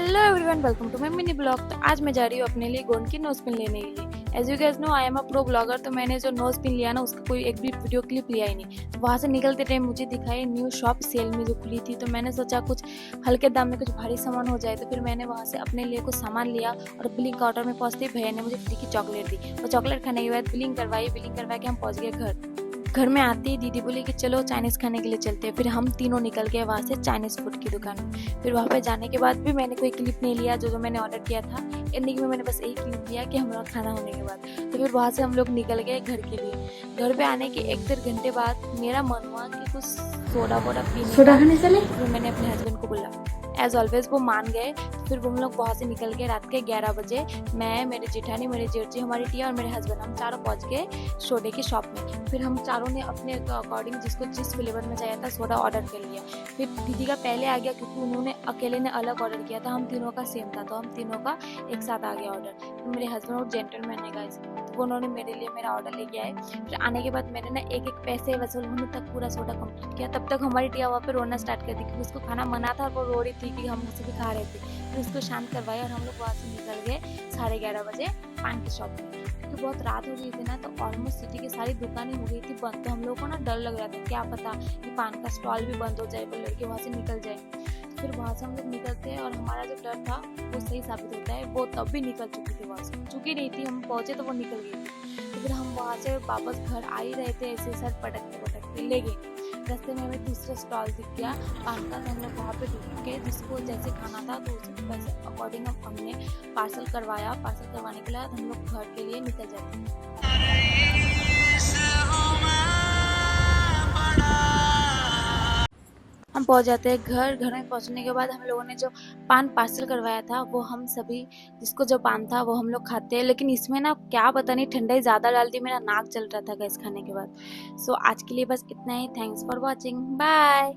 Hello everyone, welcome to my mini blog. तो आज मैं जा रही हूँ अपने लिए गोंद की नोज पिन लेने के लिए। As you guys know, I am a pro blogger. तो मैंने जो नोज पिन लिया ना, उसका कोई एक भी वीडियो क्लिप लिया ही नहीं। तो वहाँ से निकलते टाइम मुझे दिखाई न्यू शॉप सेल में जो खुली थी। तो मैंने सोचा कुछ हल्के दाम में कुछ भारी सामान हो जाए। तो फिर मैंने वहाँ से अपने लिए कुछ सामान लिया और बिलिंग काउंटर में पहुँचते ही भैया ने मुझे फ्री की चॉकलेट दी। और चॉकलेट खाने के बाद बिलिंग करवा के हम पहुँच गए घर। घर में आते ही दीदी बोली कि चलो चाइनीज़ खाने के लिए चलते हैं। फिर हम तीनों निकल गए वहाँ से चाइनीज़ फूड की दुकान में। फिर वहाँ पे जाने के बाद भी मैंने कोई क्लिप नहीं लिया जो मैंने ऑर्डर किया था। एंडिंग में मैंने बस यही क्लिप लिया कि हम लोग खाना होने के बाद। तो फिर वहाँ से हम लोग निकल गए घर के लिए। घर पे आने के 1-1.5 घंटे बाद मेरा मन हुआ कि कुछ सोडा वोडा पीने का। चले। फिर मैंने अपने हस्बैंड को बोला, एज ऑलवेज वो मान गए। फिर वो हम लोग वहाँ से निकल गए रात के 11 बजे। मैं, मेरे जेठानी, मेरे जेठी, हमारी टिया और मेरे हस्बैंड, हम चारों पहुँच गए सोडे की शॉप में। फिर हम चारों ने अपने अकॉर्डिंग जिसको जिस फ्लेवर में चाहिए था सोडा ऑर्डर कर लिया। फिर दीदी का पहले आ गया क्योंकि उन्होंने अकेले ने अलग ऑर्डर किया था। हम तीनों का सेम था तो हम तीनों का एक साथ आ गया ऑर्डर। फिर मेरे हस्बैंड और जेंटलमैन है गाइस, तो वो उन्होंने मेरे लिए मेरा ऑर्डर लेके आए। फिर आने के बाद मैंने ना एक पैसे वसूल होने तक पूरा सोडा कंप्लीट किया। तब तक हमारी टिया वहाँ पे रोना स्टार्ट कर दी क्योंकि उसको खाना मना था और वो रो रही थी कि हम उसे भी खा रहे थे। फिर उसको शांत करवाया और हम लोग वहाँ से निकल गए 11:30 बजे पान की शॉप में। क्योंकि बहुत रात हो गई थी ना, तो ऑलमोस्ट सिटी की सारी दुकानें हो गई थी बंद। तो हम लोगों को ना डर लग रहा था, क्या पता कि पान का स्टॉल भी बंद हो जाए, वो लड़के वहाँ से निकल जाए। फिर वहाँ से हम लोग निकलते हैं और हमारा जो डर था वो सही साबित होता है। वो तब भी निकल चुकी थी, वहाँ से चुकी नहीं थी, हम पहुँचे तो वो निकल गई थी। तो फिर हम वहाँ से वापस घर आ ही रहे थे, ऐसे सर पटकते ले गए। रास्ते में हमें दूसरा स्टॉल दिख गया पान का। तो हम लोग वहाँ पे रुक के जिसको जैसे खाना था तो उसी वैसे अकॉर्डिंग हमने पार्सल करवाया। पार्सल करवाने के बाद हम लोग घर के लिए निकल जाते हैं। हम पहुंच जाते हैं घर। घर में पहुंचने के बाद हम लोगों ने जो पान पार्सल करवाया था वो हम सभी, जिसको जो पान था वो हम लोग खाते हैं। लेकिन इसमें ना क्या पता नहीं ठंडाई ज़्यादा डाल दी, मेरा नाक चल रहा था गैस खाने के बाद। सो आज के लिए बस इतना ही। Thanks for watching, bye.